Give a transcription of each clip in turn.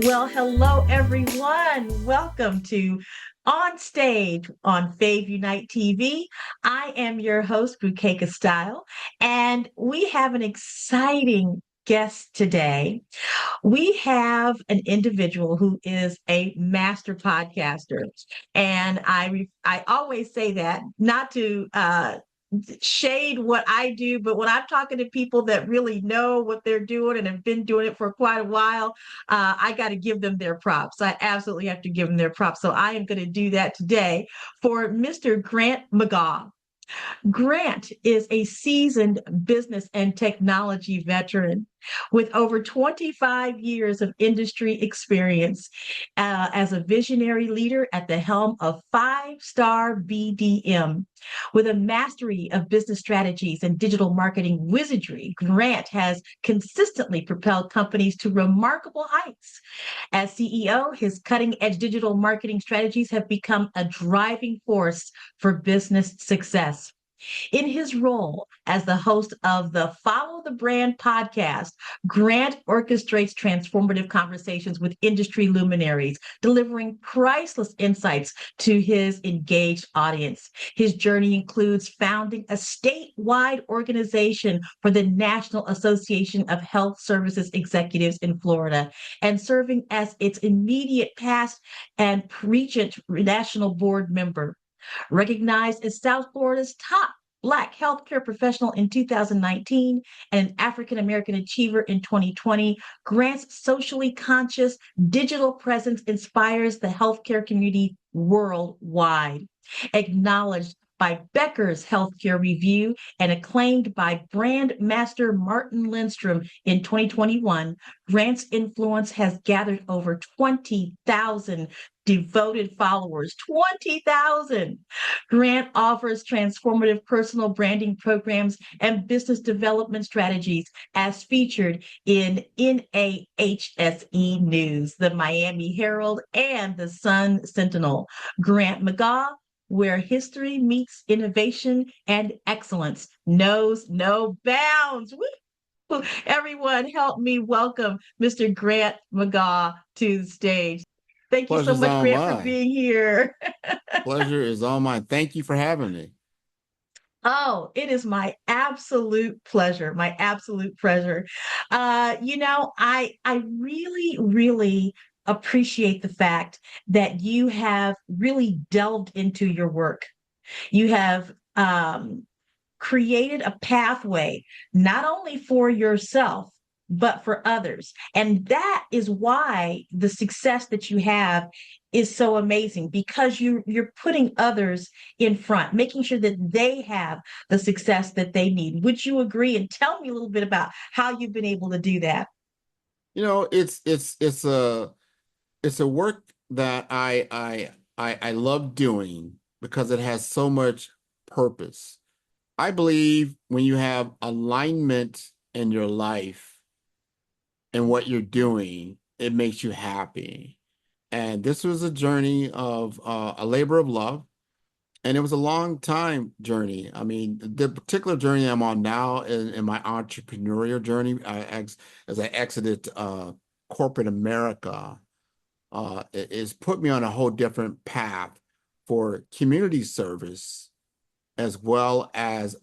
Well, hello, everyone. Welcome to OnStage on FAVuniteTV. I am your host, Bukekastyle, and we have an exciting guest today. We have an individual who is a master podcaster, and I always say that not to shade what I do, but when I'm talking to people that really know what they're doing and have been doing it for quite a while, I got to give them their props. I absolutely have to give them their props. So I am going to do that today for Mr. Grant McGaugh. Grant is a seasoned business and technology veteran with over 25 years of industry experience as a visionary leader at the helm of STAR BDM. With a mastery of business strategies and digital marketing wizardry, Grant has consistently propelled companies to remarkable heights. As CEO, his cutting edge digital marketing strategies have become a driving force for business success. In his role as the host of the Follow the Brand podcast, Grant orchestrates transformative conversations with industry luminaries, delivering priceless insights to his engaged audience. His journey includes founding a statewide organization for the National Association of Health Services Executives in Florida and serving as its immediate past and regent national board member. Recognized as South Florida's top Black healthcare professional in 2019 and an African American achiever in 2020, Grant's socially conscious digital presence inspires the healthcare community worldwide. Acknowledged by Becker's Healthcare Review and acclaimed by brand master Martin Lindstrom in 2021, Grant's influence has gathered over 20,000 devoted followers. 20,000. Grant offers transformative personal branding programs and business development strategies as featured in NAHSE News, the Miami Herald, and the Sun Sentinel. Grant McGaugh, where history meets innovation and excellence, knows no bounds. Woo! Everyone, help me welcome Mr. Grant McGaugh to the stage. Thank you so Pleasure's much, all Grant, for mine. being here. Pleasure is all mine. Thank you for having me. Oh, it is my absolute pleasure. My absolute pleasure. I really, really appreciate the fact that you have really delved into your work. You have created a pathway, not only for yourself, but for others. And that is why the success that you have is so amazing because you're putting others in front, making sure that they have the success that they need. Would you agree? And tell me a little bit about how you've been able to do that. You know, it's a work that I love doing because it has so much purpose. I believe when you have alignment in your life and what you're doing, it makes you happy. And this was a journey of a labor of love. And it was a long time journey. I mean, the particular journey I'm on now in my entrepreneurial journey, as I exited corporate America, is put me on a whole different path for community service, as well as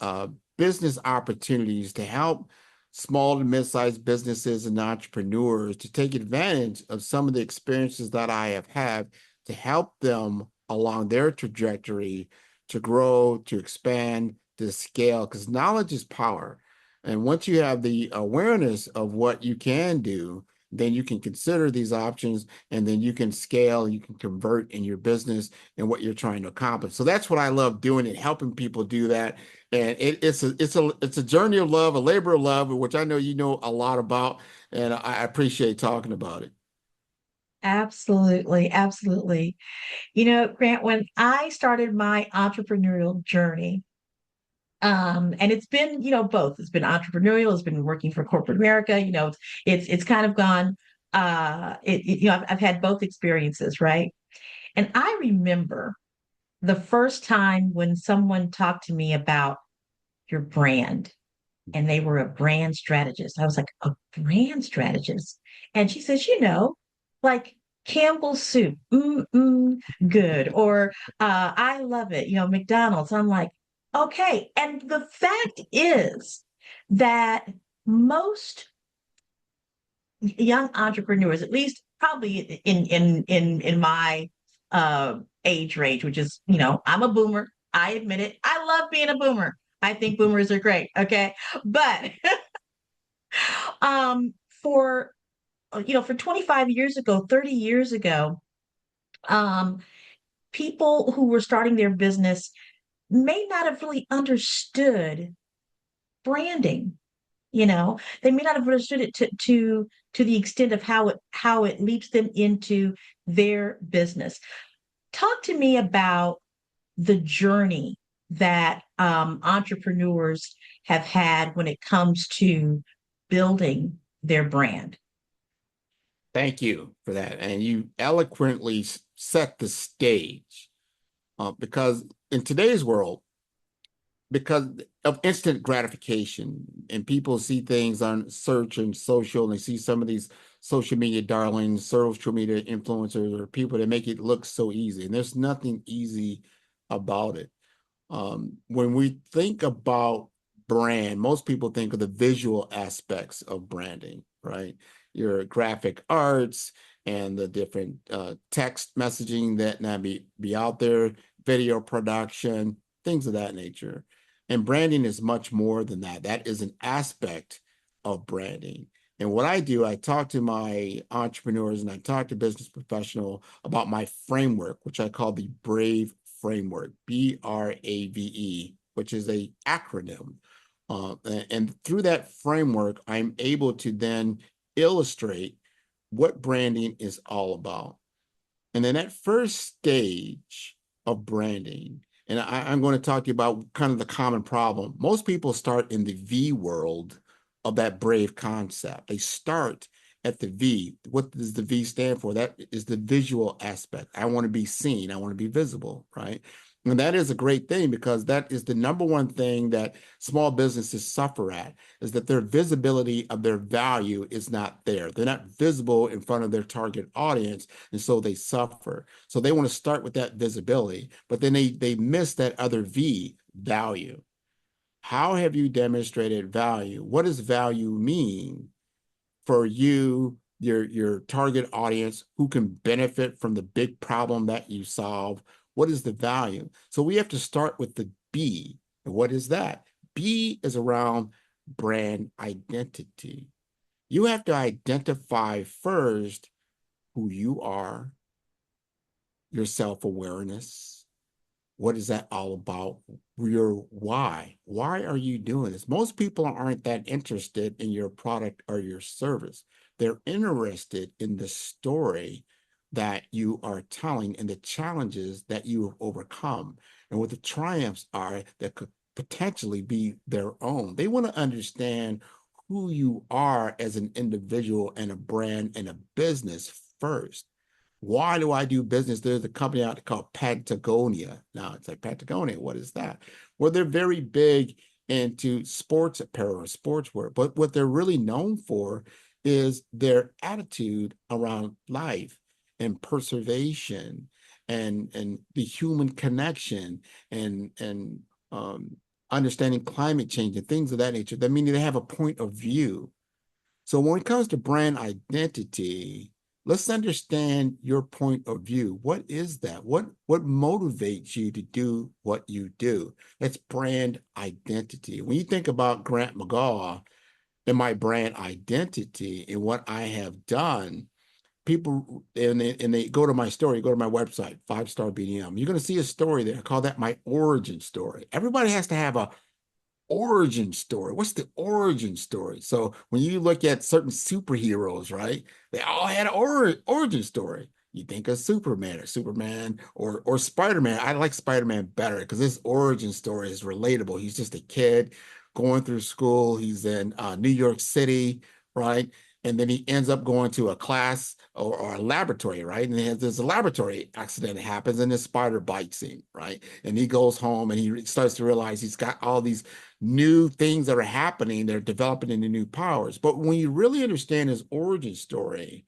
business opportunities to help small to mid-sized businesses and entrepreneurs to take advantage of some of the experiences that I have had to help them along their trajectory to grow, to expand, to scale, because knowledge is power. And once you have the awareness of what you can do, then you can consider these options, and then you can scale, you can convert in your business and what you're trying to accomplish. So that's what I love doing and helping people do that. And it's a journey of love, a labor of love, which I know you know a lot about, and I appreciate talking about it. Absolutely, absolutely. Grant, when I started my entrepreneurial journey, and it's been, both. It's been entrepreneurial, it's been working for corporate America, it's kind of gone, I've had both experiences, right? And I remember the first time when someone talked to me about your brand and they were a brand strategist. I was like, a brand strategist? And she says, like Campbell's soup, good. Or I love it, McDonald's. I'm like, okay. And the fact is that most young entrepreneurs, at least probably in my age range, which is, I'm a boomer. I admit it. I love being a boomer. I think boomers are great. Okay. But for for 25 years ago, 30 years ago, um, people who were starting their business may not have really understood branding. They may not have understood it to the extent of how it leaps them into their business. Talk to me about the journey that entrepreneurs have had when it comes to building their brand. Thank you for that. And you eloquently set the stage because in today's world, because of instant gratification, and people see things on search and social, and they see some of these social media darlings, social media influencers, or people that make it look so easy. And there's nothing easy about it. When we think about brand, most people think of the visual aspects of branding, right? Your graphic arts and the different text messaging that now be out there, video production, things of that nature. And branding is much more than that. That is an aspect of branding. And what I do, I talk to my entrepreneurs and I talk to business professionals about my framework, which I call the BRAVE framework, BRAVE, which is a acronym. And through that framework, I'm able to then illustrate what branding is all about. And then that first stage of branding, and I'm going to talk to you about kind of the common problem. Most people start in the V world of that brave concept. They start at the V. What does the V stand for? That is the visual aspect. I want to be seen. I want to be visible, right? And that is a great thing because that is the number one thing that small businesses suffer at, is that their visibility of their value is not there. They're not visible in front of their target audience, and so they suffer. So they want to start with that visibility, but then they miss that other V, value. How have you demonstrated value? What does value mean for you, your target audience, who can benefit from the big problem that you solve? What is the value? So we have to start with the B. And what is that? B is around brand identity. You have to identify first who you are, your self-awareness. What is that all about? Your why. Why are you doing this? Most people aren't that interested in your product or your service. They're interested in the story that you are telling and the challenges that you have overcome and what the triumphs are that could potentially be their own. They want to understand who you are as an individual and a brand and a business first. Why do I do business? There's a company out there called Patagonia. Now it's like, Patagonia, what is that? Well, they're very big into sports apparel or sportswear, but what they're really known for is their attitude around life and preservation and the human connection and understanding climate change and things of that nature. That means they have a point of view. So when it comes to brand identity, let's understand your point of view. What is that? What motivates you to do what you do? That's brand identity. When you think about Grant McGaugh and my brand identity and what I have done, people and they go to my story, go to my website, 5-Star BDM. You're going to see a story there. I call that my origin story. Everybody has to have a origin story. What's the origin story? So when you look at certain superheroes, right, they all had an origin story. You think of Superman or Spider-Man. I like Spider-Man better because his origin story is relatable. He's just a kid going through school. He's in New York City, right? And then he ends up going to a class or a laboratory, right? And there's a laboratory accident that happens and the spider bites him, right? And he goes home and he starts to realize he's got all these new things that are happening. They're developing into new powers. But when you really understand his origin story,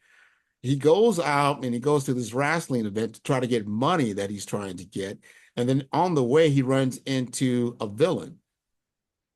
he goes out and he goes to this wrestling event to try to get money that he's trying to get. And then on the way, he runs into a villain.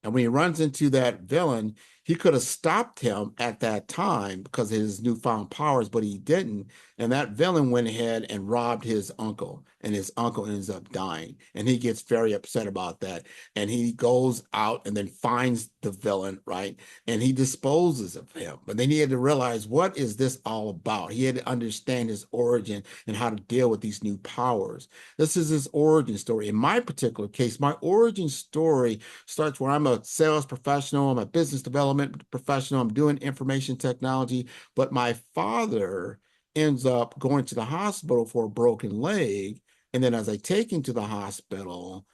And when he runs into that villain, he could have stopped him at that time because of his newfound powers, but he didn't. And that villain went ahead and robbed his uncle, and his uncle ends up dying. And he gets very upset about that. And he goes out and then finds the villain, right? And he disposes of him. But then he had to realize, what is this all about? He had to understand his origin and how to deal with these new powers. This is his origin story. In my particular case, my origin story starts where I'm a sales professional, I'm a business development professional, I'm doing information technology, but my father ends up going to the hospital for a broken leg. And then as I take him to the hospital,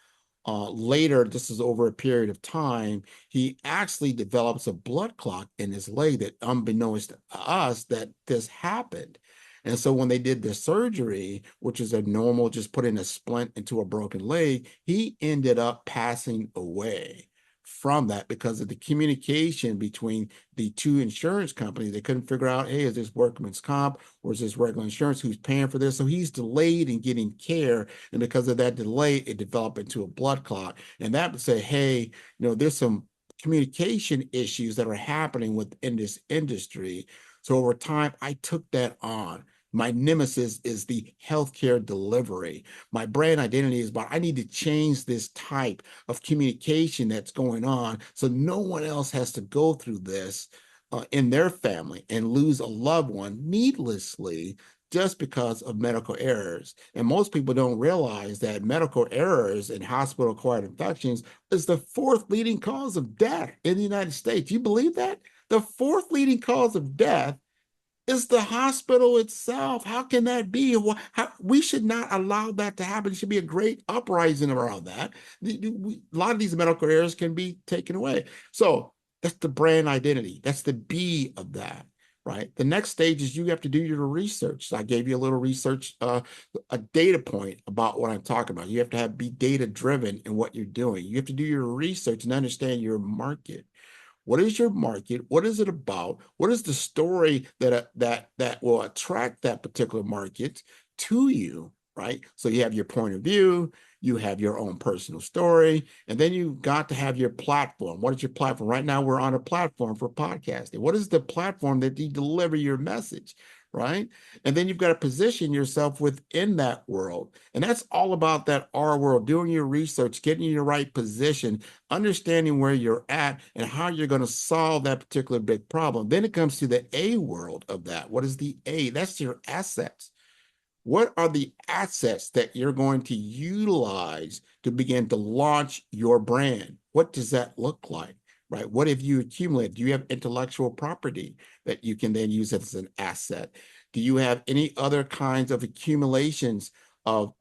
later, this is over a period of time, he actually develops a blood clot in his leg that unbeknownst to us that this happened. And so when they did the surgery, which is a normal, just putting a splint into a broken leg, he ended up passing away from that because of the communication between the two insurance companies. They couldn't figure out, hey, is this workman's comp or is this regular insurance? Who's paying for this? So he's delayed in getting care. And because of that delay, it developed into a blood clot. And that would say, hey, there's some communication issues that are happening within this industry. So over time, I took that on. My nemesis is the healthcare delivery. My brand identity is about, I need to change this type of communication that's going on so no one else has to go through this in their family and lose a loved one needlessly just because of medical errors. And most people don't realize that medical errors and hospital-acquired infections is the fourth leading cause of death in the United States. You believe that? The fourth leading cause of death is the hospital itself. How can that be? We should not allow that to happen. It should be a great uprising around that. A lot of these medical errors can be taken away. So that's the brand identity. That's the B of that, right? The next stage is you have to do your research. So I gave you a little research, a data point about what I'm talking about. You have to be data driven in what you're doing. You have to do your research and understand your market. What is your market? What is it about? What is the story that will attract that particular market to you, right? So you have your point of view, you have your own personal story, and then you've got to have your platform. What is your platform? Right now, we're on a platform for podcasting. What is the platform that you deliver your message, right? And then you've got to position yourself within that world. And that's all about that R world, doing your research, getting in your right position, understanding where you're at and how you're going to solve that particular big problem. Then it comes to the A world of that. What is the A? That's your assets. What are the assets that you're going to utilize to begin to launch your brand? What does that look like, right? What have you accumulated? Do you have intellectual property that you can then use as an asset? Do you have any other kinds of accumulations of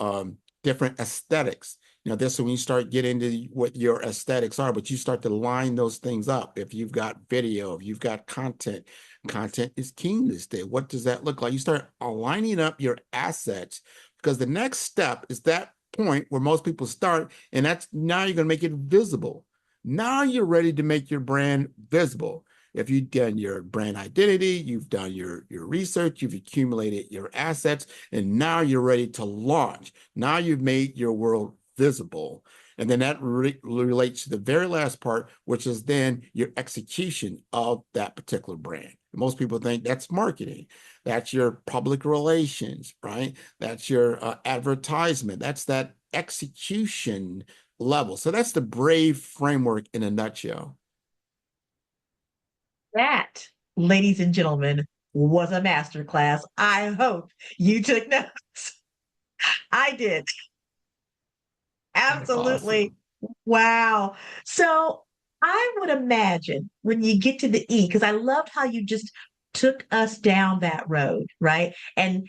different aesthetics? This is when you start getting into what your aesthetics are, but you start to line those things up. If you've got video, if you've got content, content is king this day. What does that look like? You start aligning up your assets because the next step is that point where most people start, and that's now you're going to make it visible. Now you're ready to make your brand visible. If you've done your brand identity, you've done your research, you've accumulated your assets, and now you're ready to launch. Now you've made your world visible. And then that relates to the very last part, which is then your execution of that particular brand. Most people think that's marketing. That's your public relations, right? That's your advertisement. That's that execution level. So that's the BRAVE framework in a nutshell. That, ladies and gentlemen, was a masterclass. I hope you took notes. I did. Absolutely. Awesome. Wow. So I would imagine when you get to the E, because I loved how you just took us down that road, right? And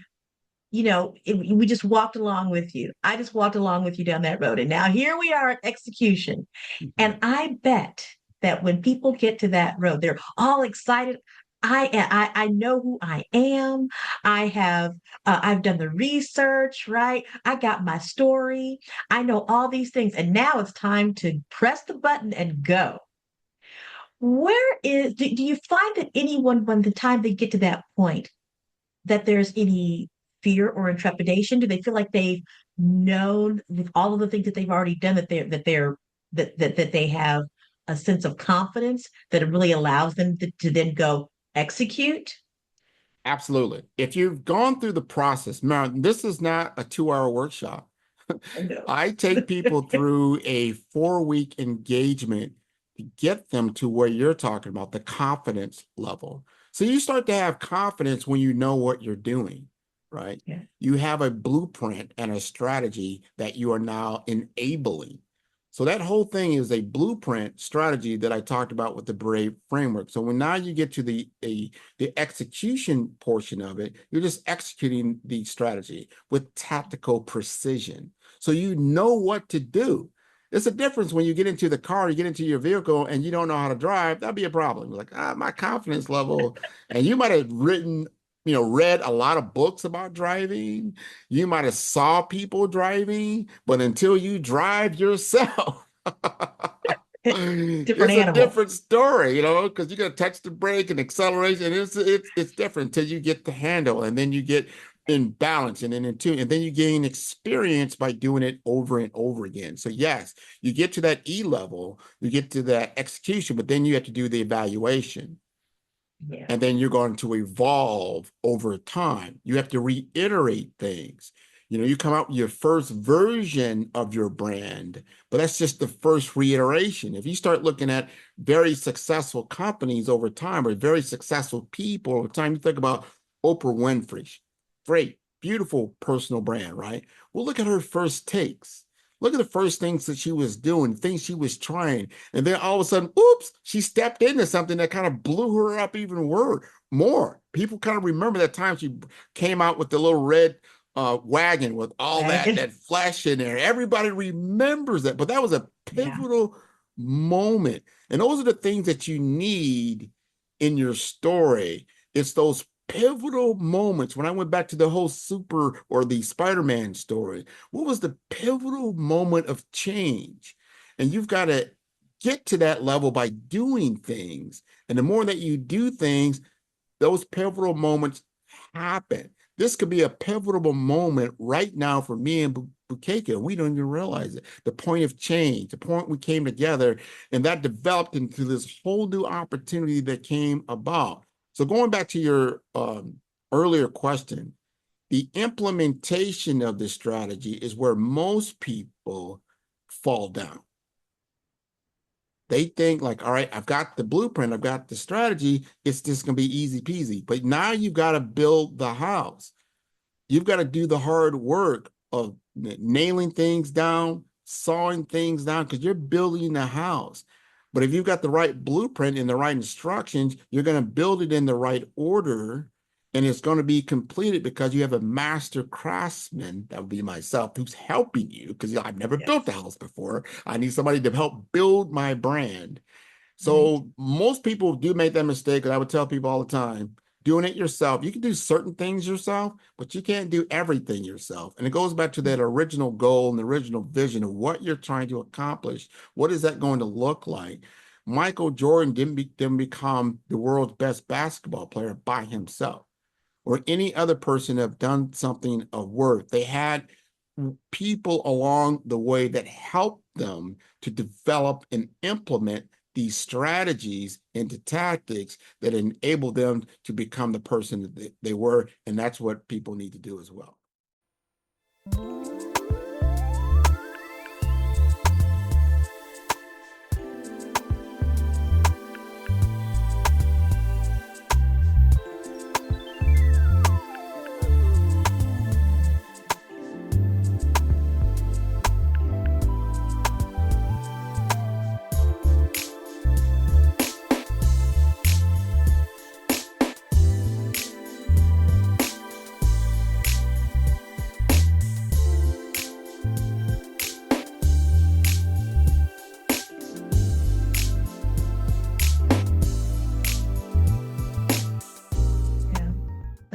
we just walked along with you. I just walked along with you down that road. And now here we are at execution. And I bet that when people get to that road, they're all excited. I know who I am. I've done the research, right? I got my story. I know all these things. And now it's time to press the button and go. Do you find that anyone, when the time they get to that point, that there's any fear or intrepidation? Do they feel like they've known with all of the things that they've already done that they have a sense of confidence that it really allows them to then go execute? Absolutely. If you've gone through the process, now this is not a 2-hour workshop. No. I take people through a 4-week engagement to get them to where you're talking about, the confidence level. So you start to have confidence when you know what you're doing, right? Yeah. You have a blueprint and a strategy that you are now enabling. So that whole thing is a blueprint strategy that I talked about with the Brave framework. So when now you get to the execution portion of it, you're just executing the strategy with tactical precision. So you know what to do. It's a difference when you get into the car, you get into your vehicle and you don't know how to drive. That'd be a problem. Like, my confidence level, and you might have read a lot of books about driving. You might have saw people driving, but until you drive yourself, Different it's a animal. different story, because you got to touch the brake and acceleration. It's different until you get the handle, and then you get in balance, and then in tune, and then you gain experience by doing it over and over again. So yes, you get to that E level, you get to that execution, but then you have to do the evaluation. Yeah. And then you're going to evolve over time. You have to reiterate things. You come out with your first version of your brand, but that's just the first reiteration. If you start looking at very successful companies over time, or very successful people over time, you think about Oprah Winfrey. Great, beautiful personal brand, right? Well, look at her first takes. Look at the first things that she was doing, things she was trying. And then all of a sudden, oops, she stepped into something that kind of blew her up even more. People kind of remember that time she came out with the little red wagon with all Wagon. that flesh in there. Everybody remembers that. But that was a Yeah. pivotal moment. And those are the things that you need in your story. It's those pivotal moments. When I went back to the whole the Spider-Man story, what was the pivotal moment of change? And you've got to get to that level by doing things. And the more that you do things, those pivotal moments happen. This could be a pivotal moment right now for me and Bukekastyle. We don't even realize it. The point of change, the point we came together, and that developed into this whole new opportunity that came about. So going back to your earlier question, the implementation of this strategy is where most people fall down. They think like, all right, I've got the blueprint, I've got the strategy, it's just going to be easy peasy. But now you've got to build the house. You've got to do the hard work of nailing things down, sawing things down, because you're building the house. But if you've got the right blueprint and the right instructions, you're going to build it in the right order, and it's going to be completed because you have a master craftsman, that would be myself, who's helping you, because I've never Yes. built a house before. I need somebody to help build my brand. Right. So most people do make that mistake, and I would tell people all the time, doing it yourself. You can do certain things yourself, but you can't do everything yourself. And it goes back to that original goal and the original vision of what you're trying to accomplish. What is that going to look like? Michael Jordan didn't become the world's best basketball player by himself, or any other person have done something of worth. They had people along the way that helped them to develop and implement these strategies into tactics that enable them to become the person that they were. And that's what people need to do as well.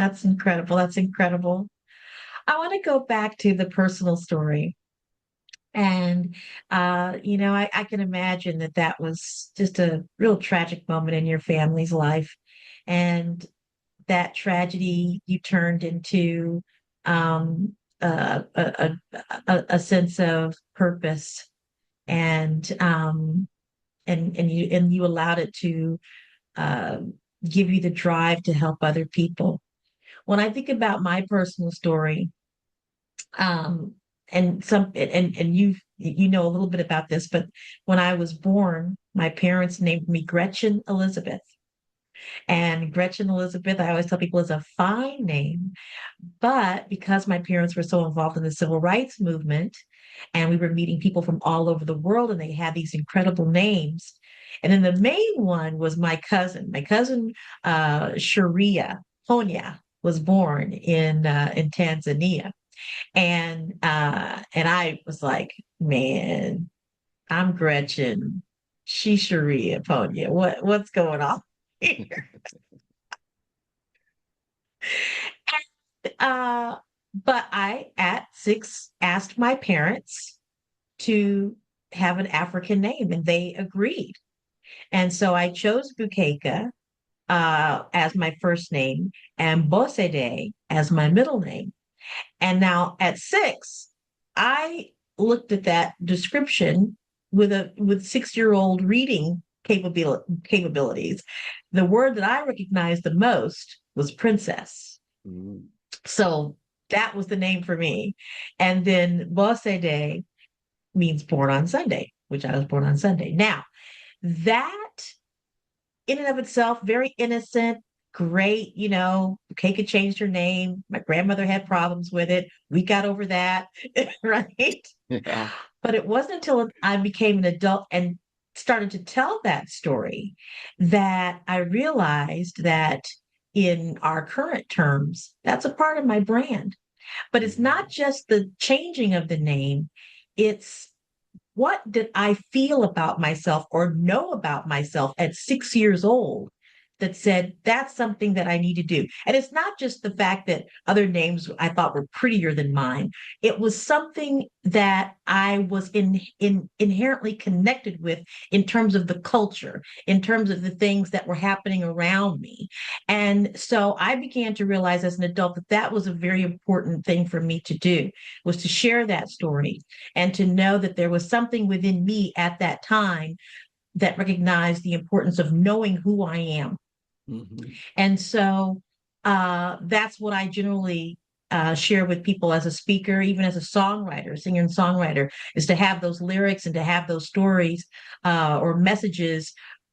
That's incredible. That's incredible. I want to go back to the personal story. And, I can imagine that that was just a real tragic moment in your family's life. And that tragedy you turned into um, a sense of purpose, and you allowed it to uh, give you the drive to help other people. When I think about my personal story, um, and you know a little bit about this, but when I was born, my parents named me Gretchen Elizabeth. And Gretchen Elizabeth, I always tell people, is a fine name. But because my parents were so involved in the civil rights movement, and we were meeting people from all over the world, and they had these incredible names. And then the main one was my cousin. My cousin Sharia Ponya was born in Tanzania. And I was like, man, I'm Gretchen. She's Sharia Ponya. What's going on here? Uh, but I, at 6, asked my parents to have an African name, and they agreed. And so I chose Bukeka as my first name and Bosede as my middle name. And now at 6, I looked at that description with 6-year-old reading capabilities. The word that I recognized the most was princess. Mm. So that was the name for me. And then Bosse Day means born on Sunday, which I was born on Sunday. Now, that in and of itself, very innocent, great. Keika changed her name. My grandmother had problems with it. We got over that, right? Yeah. But it wasn't until I became an adult and started to tell that story that I realized that in our current terms, that's a part of my brand. But it's not just the changing of the name, it's what did I feel about myself or know about myself at 6 years old that said that's something that I need to do? And it's not just the fact that other names I thought were prettier than mine. It was something that I was inherently connected with in terms of the culture, in terms of the things that were happening around me. And so I began to realize as an adult that that was a very important thing for me to do, was to share that story and to know that there was something within me at that time that recognized the importance of knowing who I am. Mm-hmm. And so that's what I generally share with people as a speaker, even as a songwriter, singer and songwriter, is to have those lyrics and to have those stories or messages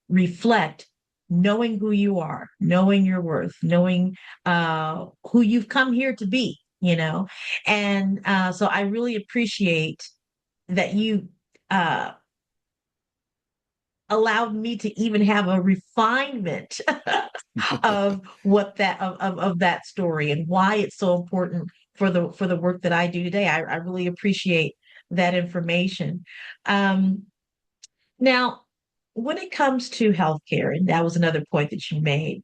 reflect knowing who you are, knowing your worth, knowing who you've come here to be. And so I really appreciate that you uh, allowed me to even have a refinement of what that of that story and why it's so important for the work that I do today. I really appreciate that information. Um, Now, when it comes to healthcare, and that was another point that you made,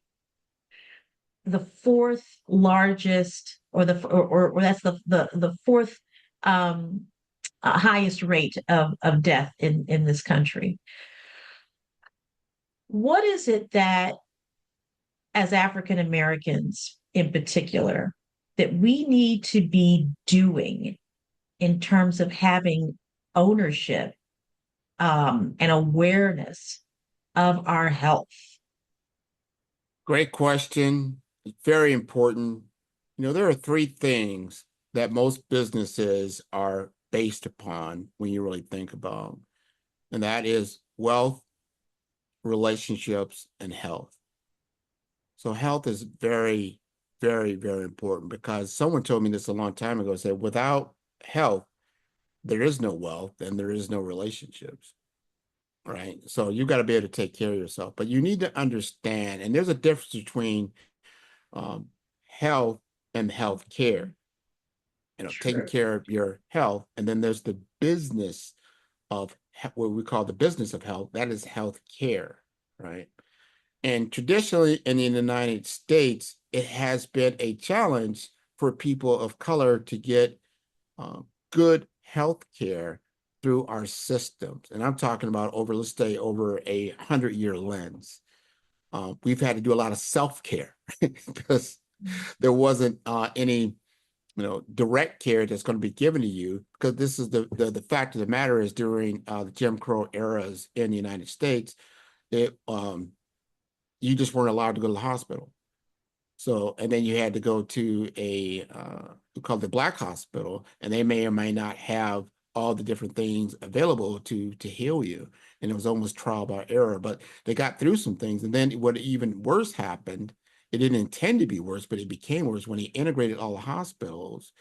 the fourth largest, or that's the fourth highest rate of death in this country. What is it that, as African Americans in particular, that we need to be doing in terms of having ownership and awareness of our health? Great question. Very important. There are 3 things that most businesses are based upon when you really think about, and that is wealth, relationships, and health. So health is very, very, very important because someone told me this a long time ago, said without health, there is no wealth and there is no relationships, right? So you got to be able to take care of yourself, but you need to understand, and there's a difference between um, health and health care, taking Sure. care of your health. And then there's the business of what we call the business of health. That is health care, right? And traditionally in the United States, it has been a challenge for people of color to get good health care through our systems. And I'm talking about over, let's say, over 100-year lens. We've had to do a lot of self-care because there wasn't any direct care that's going to be given to you, because this is the fact of the matter is during the Jim Crow eras in the United States, you just weren't allowed to go to the hospital. So, and then you had to go to a we call it the Black hospital, and they may or may not have all the different things available to heal you. And it was almost trial by error, but they got through some things. And then what even worse happened, it didn't intend to be worse, but it became worse when he integrated all the hospitals.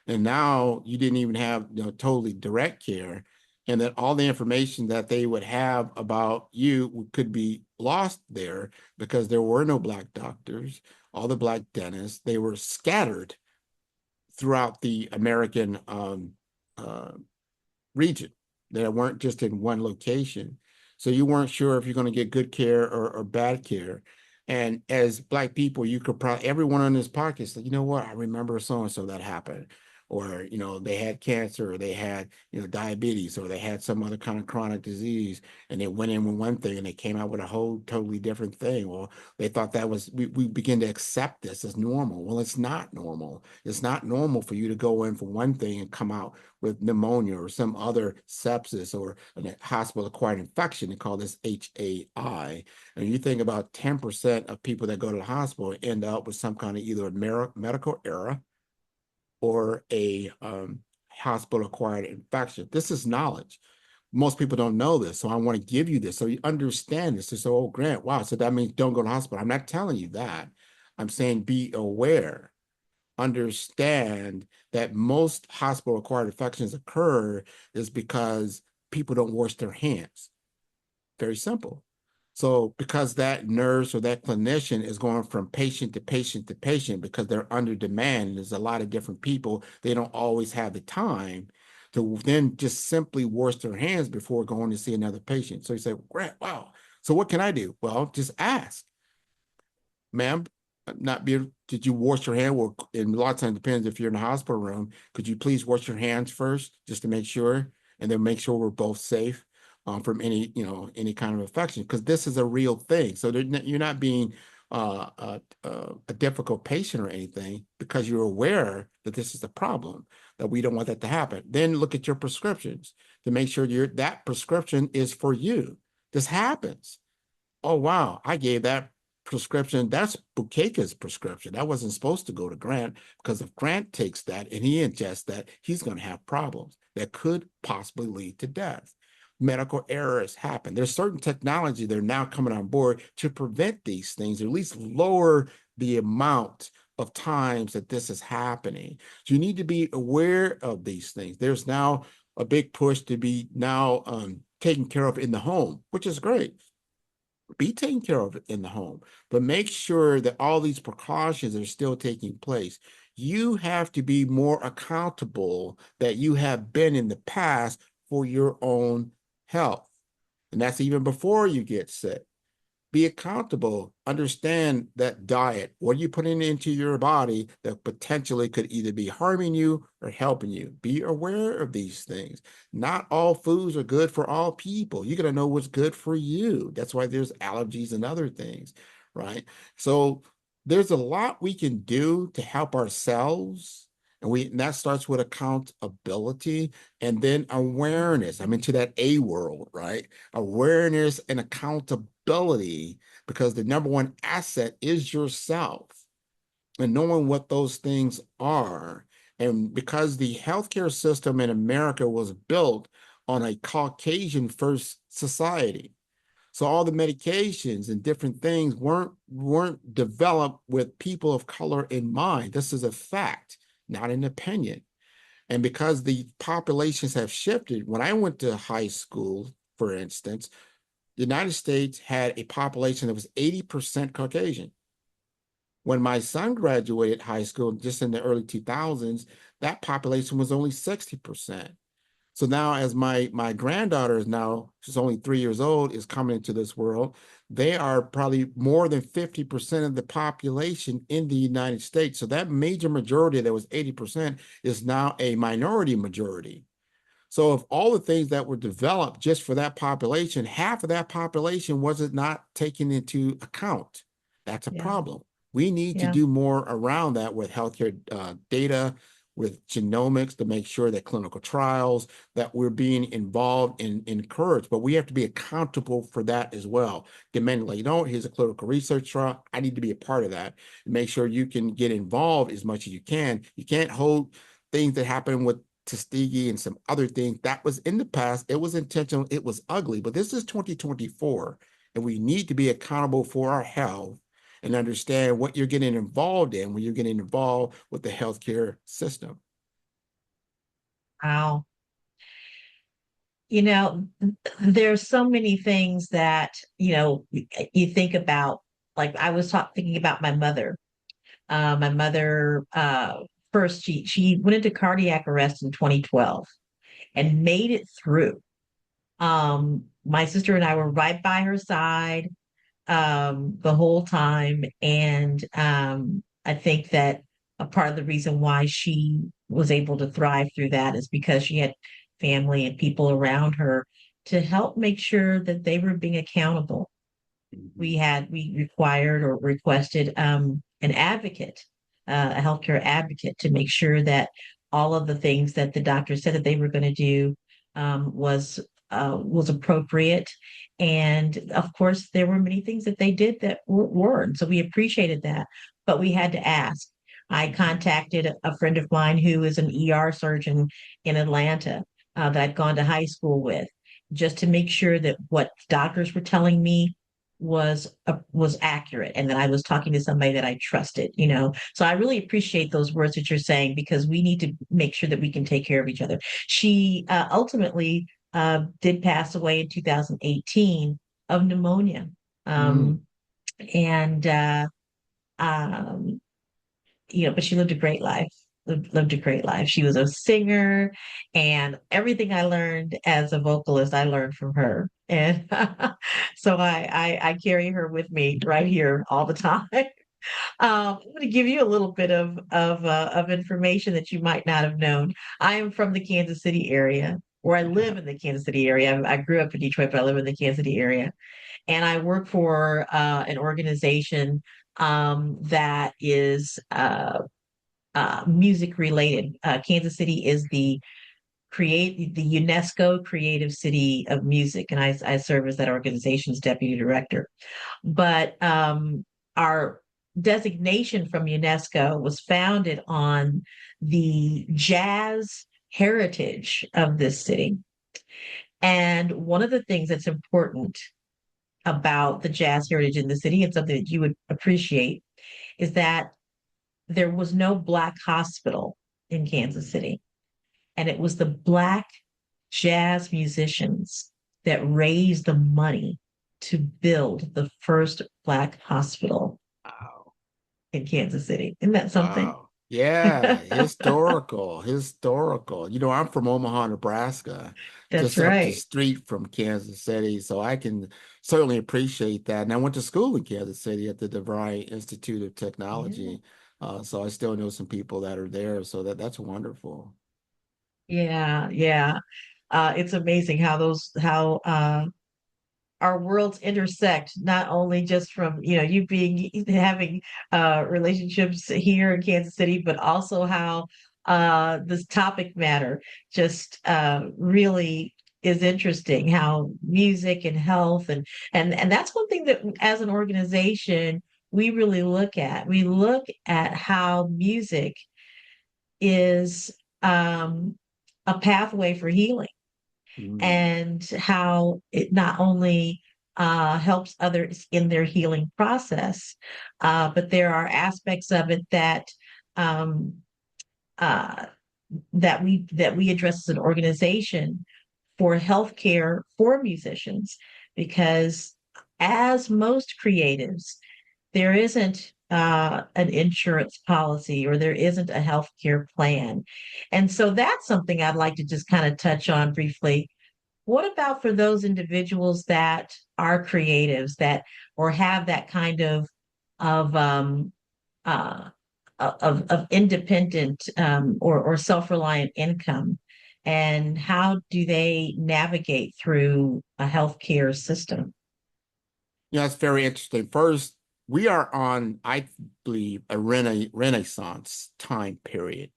And now you didn't even have totally direct care, and that all the information that they would have about you could be lost there because there were no Black doctors, all the Black dentists. They were scattered throughout the American region. They weren't just in one location. So you weren't sure if you're going to get good care or bad care. And as Black people, you could probably, everyone on this podcast said, you know what, I remember so-and-so that happened. Or, they had cancer, or they had, diabetes, or they had some other kind of chronic disease, and they went in with one thing and they came out with a whole totally different thing. Well, they thought that was, we begin to accept this as normal. Well, it's not normal. It's not normal for you to go in for one thing and come out with pneumonia or some other sepsis or a hospital-acquired infection. They call this HAI. And you think about 10% of people that go to the hospital end up with some kind of either a medical error or a hospital-acquired infection. This is knowledge. Most people don't know this, so I want to give you this so you understand this. So, oh, Grant, wow, so that means don't go to the hospital. I'm not telling you that. I'm saying be aware. Understand that most hospital-acquired infections occur is because people don't wash their hands. Very simple. So because that nurse or that clinician is going from patient to patient to patient because they're under demand, and there's a lot of different people, they don't always have the time to then just simply wash their hands before going to see another patient. So you say, great, wow. So what can I do? Well, just ask. Ma'am, did you wash your hand? Well, and a lot of times it depends if you're in the hospital room. Could you please wash your hands first just to make sure, and then make sure we're both safe from any kind of infection, because this is a real thing. So you're not being a difficult patient or anything, because you're aware that this is a problem, that we don't want that to happen. Then look at your prescriptions to make sure that prescription is for you. This happens. Oh, wow, I gave that prescription. That's Bukekastle's prescription. That wasn't supposed to go to Grant, because if Grant takes that and he ingests that, he's going to have problems that could possibly lead to death. Medical errors happen. There's certain technology that are now coming on board to prevent these things, or at least lower the amount of times that this is happening. So you need to be aware of these things. There's now a big push to be now taken care of in the home, which is great. Be taken care of in the home, but make sure that all these precautions are still taking place. You have to be more accountable that you have been in the past for your own health. And that's even before you get sick. Be accountable. Understand that diet. What are you putting into your body that potentially could either be harming you or helping you? Be aware of these things. Not all foods are good for all people. You got to know what's good for you. That's why there's allergies and other things, right? So there's a lot we can do to help ourselves. And that starts with accountability and then awareness. I'm into that A world, right? Awareness and accountability, because the number one asset is yourself, and knowing what those things are. And because the healthcare system in America was built on a Caucasian first society, so all the medications and different things weren't developed with people of color in mind. This is a fact, not an opinion. And because the populations have shifted, when I went to high school, for instance, the United States had a population that was 80% Caucasian. When my son graduated high school, just in the early 2000s, that population was only 60%. So now, as my granddaughter is now, she's only 3 years old, is coming into this world, they are probably more than 50% of the population in the United States. So that major majority that was 80% is now a minority majority. So if all the things that were developed just for that population, half of that population wasn't not taken into account. That's a Yeah. problem. We need to Yeah. do more around that with healthcare data, with genomics to make sure that clinical trials, that we're being involved and encouraged, but we have to be accountable for that as well. Demanding, like, here's a clinical research trial. I need to be a part of that and make sure you can get involved as much as you can. You can't hold things that happen with Tuskegee and some other things that was in the past. It was intentional. It was ugly, but this is 2024, and we need to be accountable for our health and understand what you're getting involved in when you're getting involved with the healthcare system. Wow. You know, there's so many things that, you think about. Like I was thinking about my mother. My mother, first, she went into cardiac arrest in 2012 and made it through. My sister and I were right by her side the whole time. And I think that a part of the reason why she was able to thrive through that is because she had family and people around her to help make sure that they were being accountable. Mhm. We required or requested an advocate, a healthcare advocate, to make sure that all of the things that the doctor said that they were going to do was appropriate. And of course, there were many things that they did that weren't. So we appreciated that, but we had to ask. I contacted a friend of mine who is an ER surgeon in Atlanta that I'd gone to high school with, just to make sure that what doctors were telling me was accurate, and that I was talking to somebody that I trusted. So I really appreciate those words that you're saying, because we need to make sure that we can take care of each other. She ultimately did pass away in 2018 of pneumonia. Mm. Um, and um, but she lived a great life. Lived a great life. She was a singer, and everything I learned as a vocalist, I learned from her. And so I carry her with me right here all the time. I'm going to give you a little bit of information that you might not have known. I am from the Kansas City area, or I live in the Kansas City area. I grew up in Detroit, but I live in the Kansas City area, and I work for an organization that is music related. Kansas City is the UNESCO Creative City of Music, and I serve as that organization's deputy director. But our designation from UNESCO was founded on the jazz heritage of this city. And one of the things that's important about the jazz heritage in the city, and something that you would appreciate, is that there was no Black hospital in Kansas City. And it was the Black jazz musicians that raised the money to build the first Black hospital Wow. in Kansas City. Isn't that something? Wow. Yeah, historical, historical. I'm from Omaha, Nebraska, That's just up the right. street from Kansas City, so I can certainly appreciate that. And I went to school in Kansas City at the DeVry Institute of Yeah. Technology, so I still know some people that are there, so that's wonderful. Yeah. Yeah. It's amazing how our worlds intersect, not only just from you being having relationships here in Kansas City, but also how this topic matter just really is interesting, how music and health and that's one thing that as an organization we really look at how music is a pathway for healing, Mm, and how it not only helps others in their healing process, but there are aspects of it um, uh, that we address as an organization for healthcare for musicians, because as most creatives, there isn't an insurance policy or there isn't a healthcare plan. And so that's something I'd like to just kind of touch on briefly. What about for those individuals that are creatives that or have that kind of uh, of independent or self-reliant income, and how do they navigate through a healthcare system? Yeah, it's very interesting. First, we are on, I believe, a renaissance time period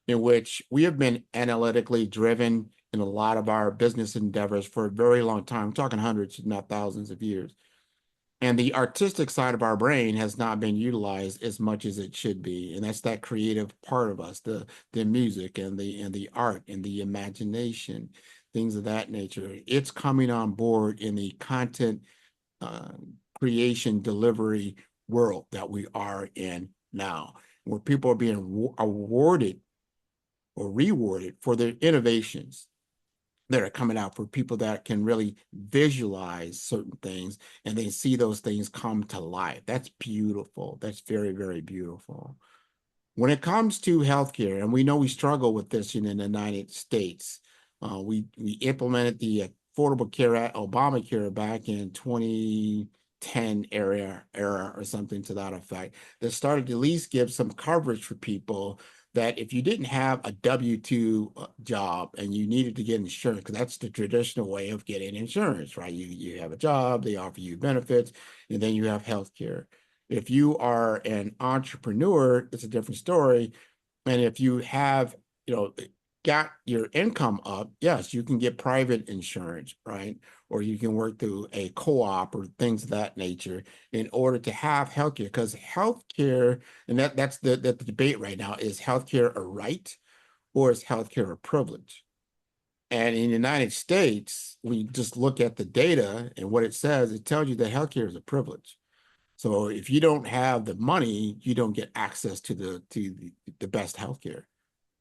in which we have been analytically driven in a lot of our business endeavors for a very long time. I'm talking hundreds, if not thousands of years. And the artistic side of our brain has not been utilized as much as it should be. And that's that creative part of us, the music and the art and the imagination, things of that nature. It's coming on board in the content uh, creation delivery world that we are in now, where people are being awarded or rewarded for their innovations that are coming out, for people that can really visualize certain things and then see those things come to life. That's beautiful. That's very, very beautiful. When it comes to healthcare, and we know we struggle with this in the United States, we implemented the Affordable Care Act, Obamacare, back in 2010 era or something to that effect, that started to at least give some coverage for people that if you didn't have a W-2 job and you needed to get insurance, because that's the traditional way of getting insurance, right? You have a job, they offer you benefits, and then you have health care. If you are an entrepreneur, it's a different story. And if you have, got your income up, yes, you can get private insurance, right? Or you can work through a co-op or things of that nature in order to have healthcare. Because healthcare, and that's the debate right now, is healthcare a right or is healthcare a privilege? And in the United States, when you just look at the data and what it says, it tells you that healthcare is a privilege. So if you don't have the money, you don't get access to the best healthcare.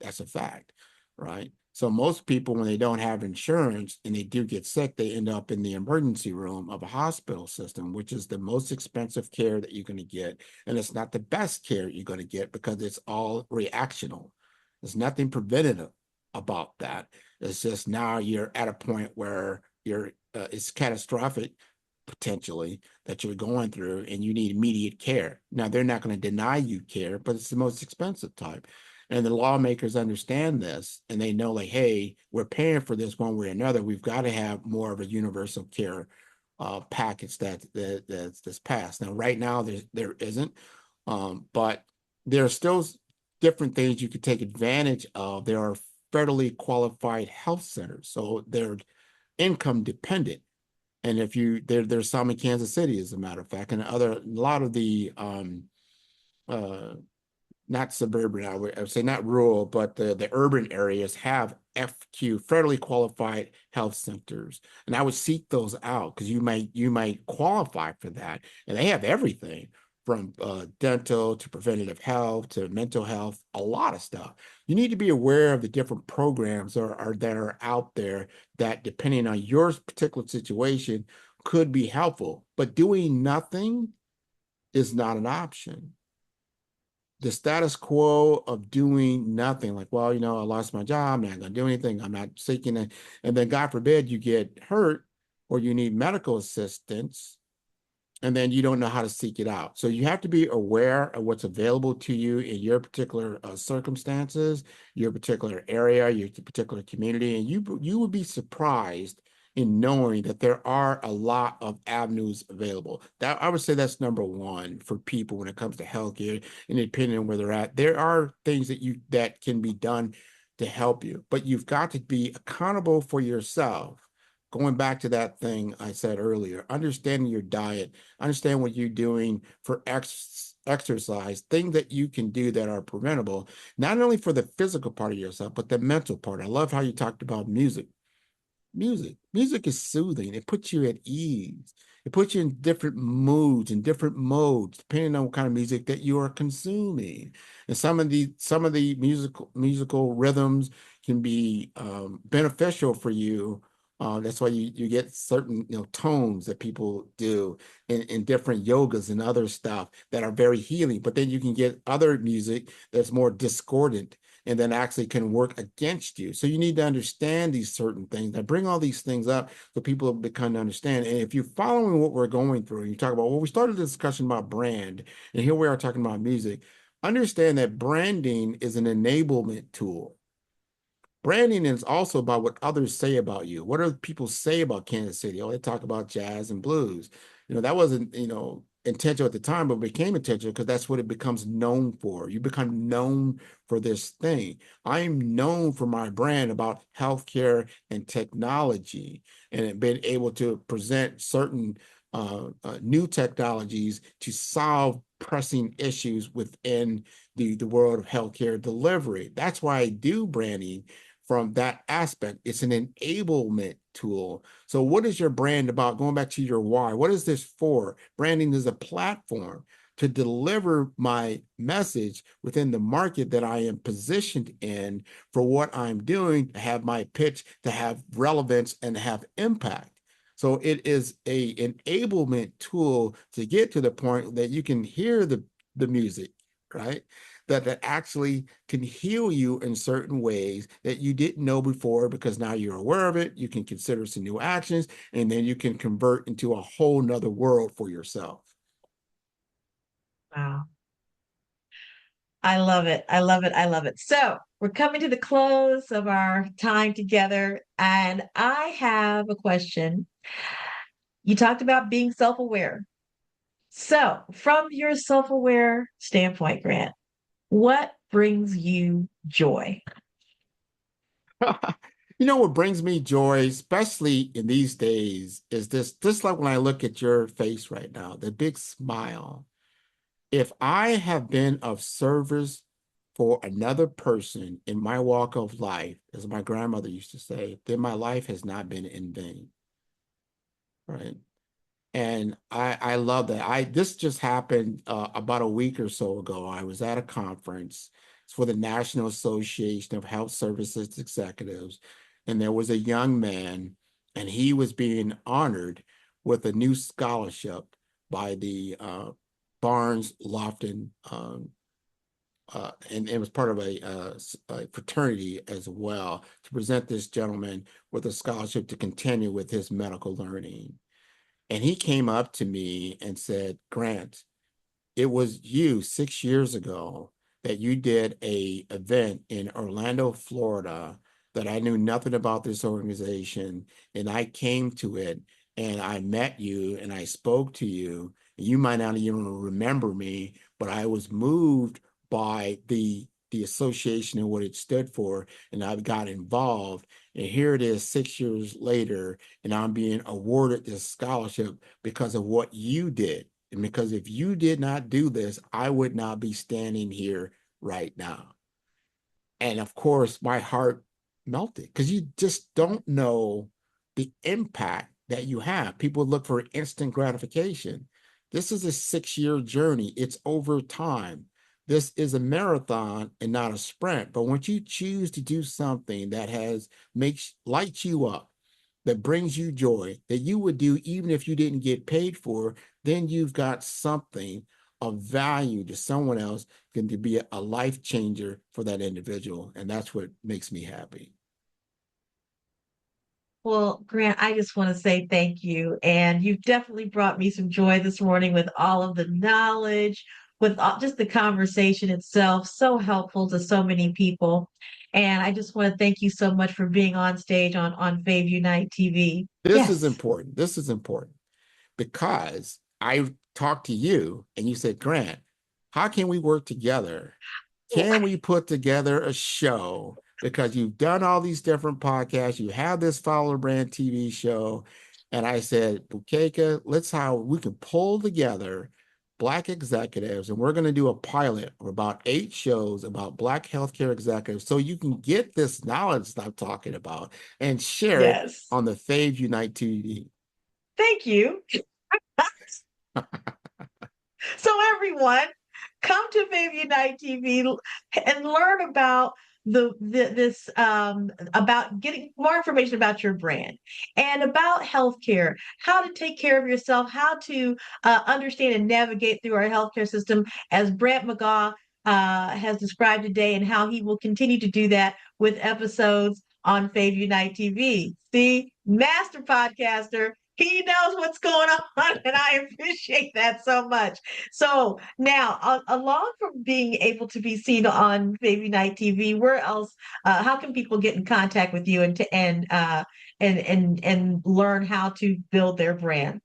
That's a fact, right? So most people, when they don't have insurance and they do get sick, they end up in the emergency room of a hospital system, which is the most expensive care that you're going to get. And it's not the best care you're going to get because it's all reactional. There's nothing preventative about that. It's just now you're at a point where it's catastrophic potentially that you're going through and you need immediate care. Now, they're not going to deny you care, but it's the most expensive type. And the lawmakers understand this and they know, like, hey, we're paying for this one way or another. We've got to have more of a universal care package that's passed. Now, right now, there isn't, but there are still different things you could take advantage of. There are federally qualified health centers, so they're income dependent. And if there's some in Kansas City, as a matter of fact, and a lot of the uh, not suburban, I would say not rural, but the urban areas have FQ, federally qualified health centers. And I would seek those out because you might qualify for that. And they have everything from dental to preventative health to mental health, a lot of stuff. You need to be aware of the different programs that are out there that, depending on your particular situation, could be helpful. But doing nothing is not an option. The status quo of doing nothing, like, well, I lost my job, I'm not going to do anything, I'm not seeking it. And then, God forbid, you get hurt or you need medical assistance, and then you don't know how to seek it out. So you have to be aware of what's available to you in your particular circumstances, your particular area, your particular community, and you would be surprised in knowing that there are a lot of avenues available. That, I would say, that's number one for people when it comes to healthcare, and depending on where they're at. There are things that can be done to help you, but you've got to be accountable for yourself. Going back to that thing I said earlier, understanding your diet, understand what you're doing for exercise, things that you can do that are preventable, not only for the physical part of yourself, but the mental part. I love how you talked about music. Music is soothing. It puts you at ease. It puts you in different moods and different modes, depending on what kind of music that you are consuming. And some of the musical rhythms can be beneficial for you That's why you get certain tones that people do in different yogas and other stuff that are very healing. But then you can get other music that's more discordant and then actually can work against you. So you need to understand these certain things. I bring all these things up so people become to understand. And if you're following what we're going through, and you talk about, well, we started a discussion about brand, and here we are talking about music. Understand that branding is an enablement tool. Branding is also about what others say about you. What do people say about Kansas City? Oh, they talk about jazz and blues. That wasn't, intentional at the time, but became intentional because that's what it becomes known for. You become known for this thing. I'm known for my brand about healthcare and technology and being able to present certain new technologies to solve pressing issues within the world of healthcare delivery. That's why I do branding from that aspect. It's an enablement tool. So what is your brand about? Going back to your why, what is this for? Branding is a platform to deliver my message within the market that I am positioned in for what I'm doing, to have my pitch, to have relevance and have impact. So it is a enablement tool to get to the point that you can hear the music, right? That actually can heal you in certain ways that you didn't know before, because now you're aware of it. You can consider some new actions, and then you can convert into a whole nother world for yourself. Wow. I love it. I love it. I love it. So we're coming to the close of our time together, and I have a question. You talked about being self-aware. So, from your self-aware standpoint, Grant, what brings you joy? What brings me joy, especially in these days, is this, just like when I look at your face right now, the big smile. If I have been of service for another person in my walk of life, as my grandmother used to say, then my life has not been in vain, right? And I love that. This just happened about a week or so ago. I was at a conference. It's for the National Association of Health Services Executives, and there was a young man, and he was being honored with a new scholarship by the Barnes Lofton, and it was part of a fraternity as well, to present this gentleman with a scholarship to continue with his medical learning. And he came up to me and said, Grant, it was you 6 years ago that you did a event in Orlando, Florida, that I knew nothing about this organization. And I came to it and I met you and I spoke to you. And you might not even remember me, but I was moved by the association and what it stood for. And I got involved. And here it is 6 years later, and I'm being awarded this scholarship because of what you did. And because if you did not do this, I would not be standing here right now. And of course, my heart melted, because you just don't know the impact that you have. People look for instant gratification. This is a 6-year journey. It's over time. This is a marathon and not a sprint. But once you choose to do something that lights you up, that brings you joy, that you would do even if you didn't get paid for, then you've got something of value to someone else, going to be a life changer for that individual. And that's what makes me happy. Well, Grant, I just want to say thank you. And you've definitely brought me some joy this morning with all of the knowledge, with just the conversation itself, so helpful to so many people. And I just want to thank you so much for being on stage on Fave Unite TV. This is Yes. important. This is important because I talked to you and you said, Grant, how can we work together? Can we put together a show? Because you've done all these different podcasts, you have this Follower Brand TV show. And I said, Bukeka, let's how we can pull together Black executives, and we're going to do a pilot of about 8 shows about Black healthcare executives, so you can get this knowledge that I'm talking about and share it Yes. on the FAVunite TV. Thank you. So everyone, come to Fave Unite TV and learn about this about getting more information about your brand and about healthcare, how to take care of yourself, how to understand and navigate through our healthcare system, as Grant McGaugh has described today, and how he will continue to do that with episodes on FAVunite TV. The master podcaster, he knows what's going on, and I appreciate that so much. So now, along from being able to be seen on FAVunite TV, where else? How can people get in contact with you and learn how to build their brand?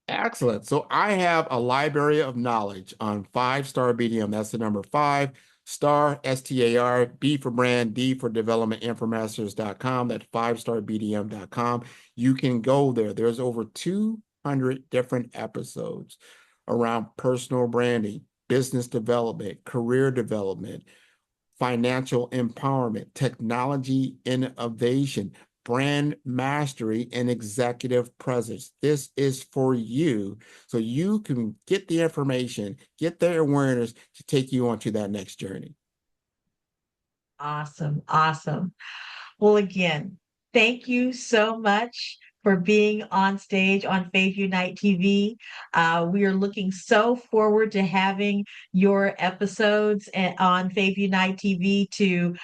Excellent. So I have a library of knowledge on 5-star BDM. That's the number five. Star, STAR, B for brand, D for development, infomasters.com. That's 5starbdm.com. You can go there. There's over 200 different episodes around personal branding, business development, career development, financial empowerment, technology innovation, brand mastery, and executive presence. This is for you, so you can get the information, get the awareness to take you onto that next journey. Awesome. Awesome. Well, again, thank you so much for being on stage on FAVunite TV. We are looking so forward to having your episodes on FAVunite TV to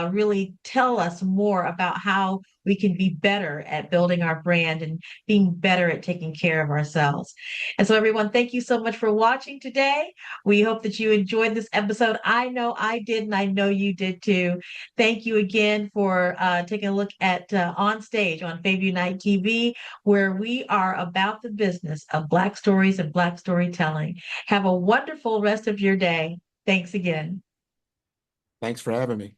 really tell us more about how we can be better at building our brand and being better at taking care of ourselves. And so, everyone, thank you so much for watching today. We hope that you enjoyed this episode. I know I did, and I know you did too. Thank you again for taking a look at On Stage on FAVunite TV, where we are about the business of Black stories and Black storytelling. Have a wonderful rest of your day. Thanks again. Thanks for having me.